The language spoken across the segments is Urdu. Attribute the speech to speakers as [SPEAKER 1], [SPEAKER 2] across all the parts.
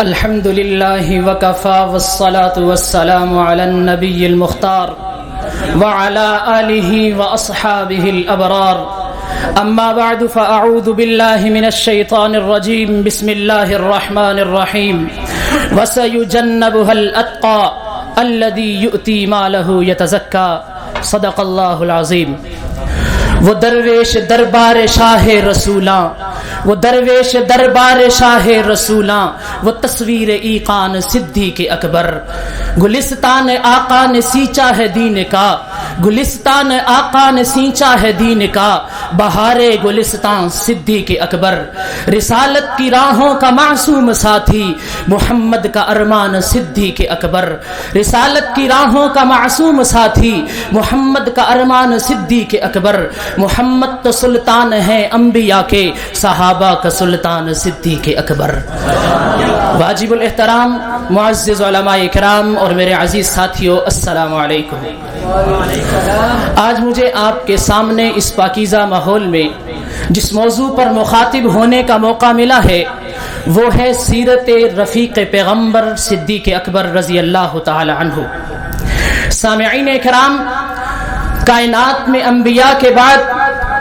[SPEAKER 1] الحمد لله وكفى والصلاة والسلام على النبي المختار وعلى آله وأصحابه الأبرار. أما بعد فأعوذ بالله من الشيطان الرجيم. بسم الله الرحمن الرحيم. وسيجنبها الأتقى الذي يؤتي ماله يتزكى. صدق الله العظيم. وہ درویش دربار شاہ رسولاں، وہ درویش دربار شاہ رسولاں، وہ تصویر ایقان صدیق اکبر. گلستان آقا نے سینچا ہے دین کا، گلستان آقا نے سینچا ہے دین کا، بہار گلستان صدیق اکبر. رسالت کی راہوں کا معصوم ساتھی محمد کا ارمان صدیق اکبر. رسالت کی راہوں کا معصوم ساتھی محمد کا ارمان صدیق اکبر. محمد تو سلطان ہے انبیاء کے، صحابہ کا سلطان صدیق اکبر. واجب الاحترام معزز علماء کرام اور میرے عزیز ساتھیو، السلام علیکم. آج مجھے آپ کے سامنے اس پاکیزہ ماحول میں جس موضوع پر مخاطب ہونے کا موقع ملا ہے وہ ہے سیرت رفیق پیغمبر صدیق اکبر رضی اللہ تعالی عنہ. سامعین کرام، کائنات میں انبیاء کے بعد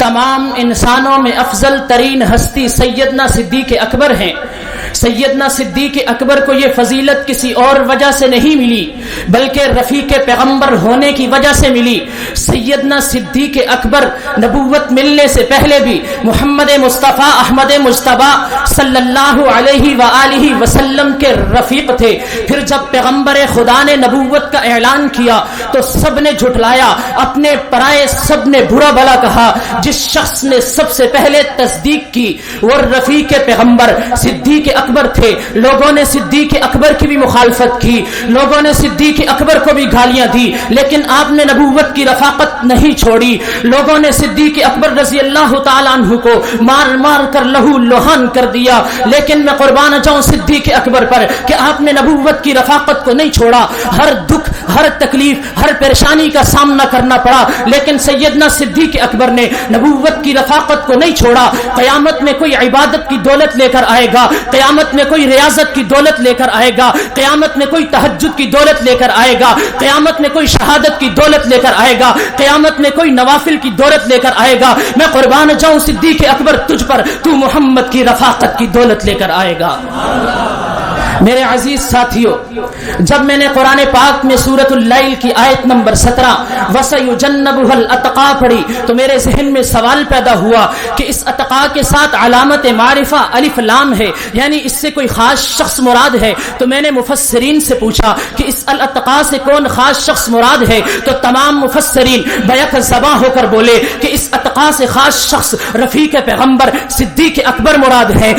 [SPEAKER 1] تمام انسانوں میں افضل ترین ہستی سیدنا صدیق اکبر ہیں. سیدنا صدیق اکبر کو یہ فضیلت کسی اور وجہ سے نہیں ملی بلکہ رفیق پیغمبر ہونے کی وجہ سے ملی. سیدنا صدیق اکبر نبوت ملنے سے پہلے بھی محمد مصطفیٰ احمد مجتبیٰ صلی اللہ علیہ وآلہ وسلم کے رفیق تھے. پھر جب پیغمبر خدا نے نبوت کا اعلان کیا تو سب نے جھٹلایا، اپنے پرائے سب نے برا بھلا کہا. جس شخص نے سب سے پہلے تصدیق کی وہ رفیق پیغمبر صدیق اکبر تھے. لوگوں نے صدیق اکبر کی بھی مخالفت کی، لوگوں نے صدیق اکبر کو بھی گالیاں دی، لیکن آپ نے نبوت کی رفاقت نہیں چھوڑی. لوگوں نے صدیق اکبر رضی اللہ تعالیٰ عنہ کو مار مار کر لہو لہان کر دیا، لیکن میں قربان جاؤں صدیق اکبر پر کہ آپ نے نبوت کی رفاقت کو نہیں چھوڑا. ہر دکھ، ہر تکلیف، ہر پریشانی کا سامنا کرنا پڑا، لیکن سیدنا صدیق اکبر نے نبوت کی رفاقت کو نہیں چھوڑا. قیامت میں کوئی عبادت کی دولت لے کر آئے گا، قیامت میں کوئی ریاضت کی دولت لے کر آئے گا، قیامت میں کوئی تہجد کی دولت لے کر آئے گا، قیامت میں کوئی شہادت کی دولت لے کر آئے گا، قیامت میں کوئی نوافل کی دولت لے کر آئے گا. میں قربان جاؤں صدیق اکبر تجھ پر، تو محمد کی رفاقت کی دولت لے کر آئے گا. میرے عزیز ساتھیو، جب میں نے قرآن پاک میں سورۃ اللیل کی آیت نمبر 17 وَسَيُجَنَّبُهَا الْأَتْقَى پڑھی تو میرے ذہن میں سوال پیدا ہوا کہ اس اتقا کے ساتھ علامت معرفہ الف لام ہے، یعنی اس سے کوئی خاص شخص مراد ہے. تو میں نے مفسرین سے پوچھا کہ اس الاتقا سے کون خاص شخص مراد ہے، تو تمام مفسرین بیک زباں ہو کر بولے کہ اس اتقا سے خاص شخص رفیق پیغمبر صدیق اکبر مراد ہے.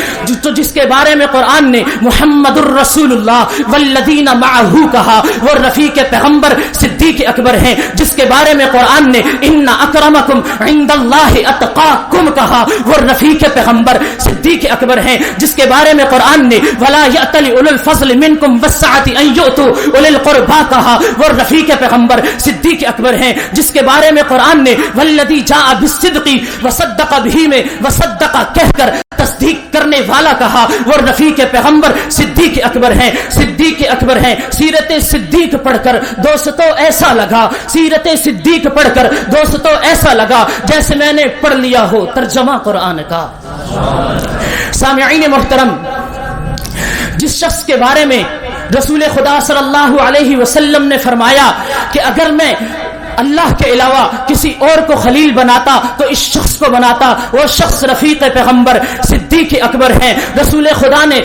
[SPEAKER 1] تو جس کے بارے میں قرآن نے محمد رسول اللہ والذین معہ کہا وہ رفیق پیغمبر صدیق اکبر ہیں. جس کے بارے میں قرآن نے ان اکرمکم عند اللہ اتقاکم کہا وہ رفیق پیغمبر صدیق اکبر ہیں. جس کے بارے میں قرآن نے ولا یأتل اولو الفضل منکم والسعة ان یؤتوا اولی القربى کہا وہ رفیق پیغمبر صدیق اکبر ہیں. جس کے بارے میں قرآن نے والذی جاء بالصدق وصدق به میں وصدق کہہ کر تصدیق کرنے والا کہا وہ رفیق پیغمبر صدیق اکبر ہیں. صدیق اکبر ہیں. سیرت صدیق پڑھ کر دوستو ایسا لگا، سیرت صدیق پڑھ کر دوستو ایسا لگا جیسے میں نے پڑھ لیا ہو ترجمہ قرآن کا. سامعین محترم، جس شخص کے بارے میں رسول خدا صلی اللہ علیہ وسلم نے فرمایا کہ اگر میں اللہ کے علاوہ کسی اور کو خلیل بناتا تو اس شخص کو بناتا، وہ شخص رفیق پیغمبر صدیق اکبر ہیں. رسول خدا نے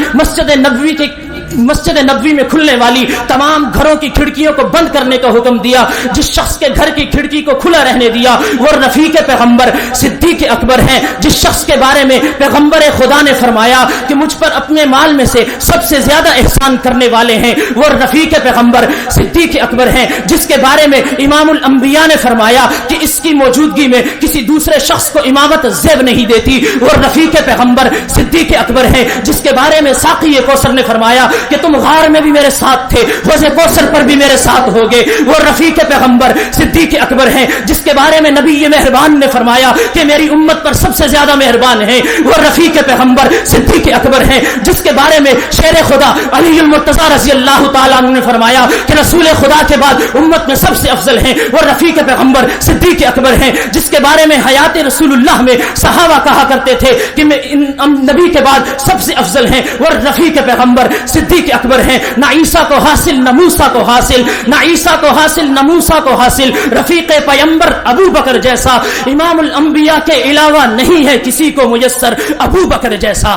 [SPEAKER 1] مسجد نبوی میں کھلنے والی تمام گھروں کی کھڑکیوں کو بند کرنے کا حکم دیا. جس شخص کے گھر کی کھڑکی کو کھلا رہنے دیا وہ رفیق پیغمبر صدیق اکبر ہیں. جس شخص کے بارے میں پیغمبر خدا نے فرمایا کہ مجھ پر اپنے مال میں سے سب سے زیادہ احسان کرنے والے ہیں وہ رفیق پیغمبر صدیق اکبر ہیں. جس کے بارے میں امام الانبیاء نے فرمایا کہ اس کی موجودگی میں کسی دوسرے شخص کو امامت زیب نہیں دیتی وہ رفیق پیغمبر صدیق اکبر ہیں. جس کے بارے میں ساقی کوثر نے فرمایا کہ تم غار میں بھی میرے ساتھ تھے، حوض کوثر پر بھی میرے ساتھ ہوگے۔ وہ رفیق پیغمبر صدیق اکبر ہیں جس کے بارے میں نبی مہربان نے فرمایا کہ میری امت پر سب سے زیادہ مہربان ہے۔ وہ رفیق پیغمبر صدیق اکبر ہیں جس کے بارے میں شیر خدا علی المرتضی رضی اللہ تعالیٰ عنہ نے فرمایا کہ رسول خدا کے بعد امت میں سب سے افضل ہیں وہ رفیق پیغمبر صدیق اکبر ہیں، جس کے بارے میں حیات رسول اللہ میں صحابہ کہا کرتے تھے کہ نبی کے بعد سب سے افضل ہیں وہ رفیق پیغمبر صدیق اکبر ہیں۔ نہ عیسیٰ کو حاصل نہ موسیٰ کو حاصل، نہ عیسیٰ کو حاصل نہ موسیٰ کو حاصل، رفیق پیغمبر ابو بکر جیسا امام الانبیاء کے علاوہ نہیں ہے کسی کو میسر ابو بکر جیسا۔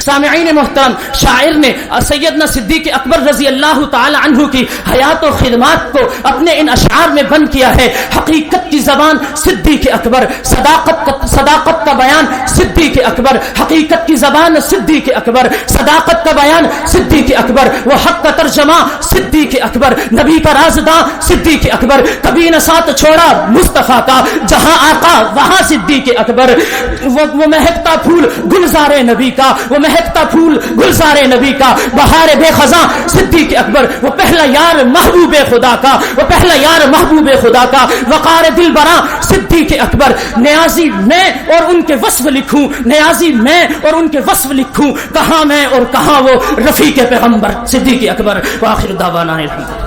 [SPEAKER 1] سامعین محترم، شاعر نے سیدنا صدیق اکبر رضی اللہ تعالی عنہ کی حیات و خدمات کو اپنے ان اشعار میں بند کیا ہے۔ حقیقت کی زبان صدیق اکبر، صداقت کا بیان صدیق اکبر، حقیقت کی زبان صدیق اکبر، صداقت کا بیان صدیق اکبر، وہ حق کا ترجمہ صدیق اکبر، نبی کا رازداں صدیق اکبر، کبھی نہ ساتھ چھوڑا مصطفیٰ کا، جہاں آقا وہاں صدیق اکبر، وہ مہکتا پھول گلزار نبی کا، وہ مہکتا پھول گلزار نبی کا، بہار بے خزاں صدیق اکبر، وہ پہلا یار محبوب خدا کا، وہ پہلا یار محبوب خدا کا، وقار دل براں صدیق اکبر۔ نیازی میں اور ان کے وصف لکھوں، نیازی میں اور ان کے وصف لکھوں، کہاں میں اور کہاں وہ رفیق پیغمبر صدیق اکبر۔ وآخر دعوانا الحمد للہ۔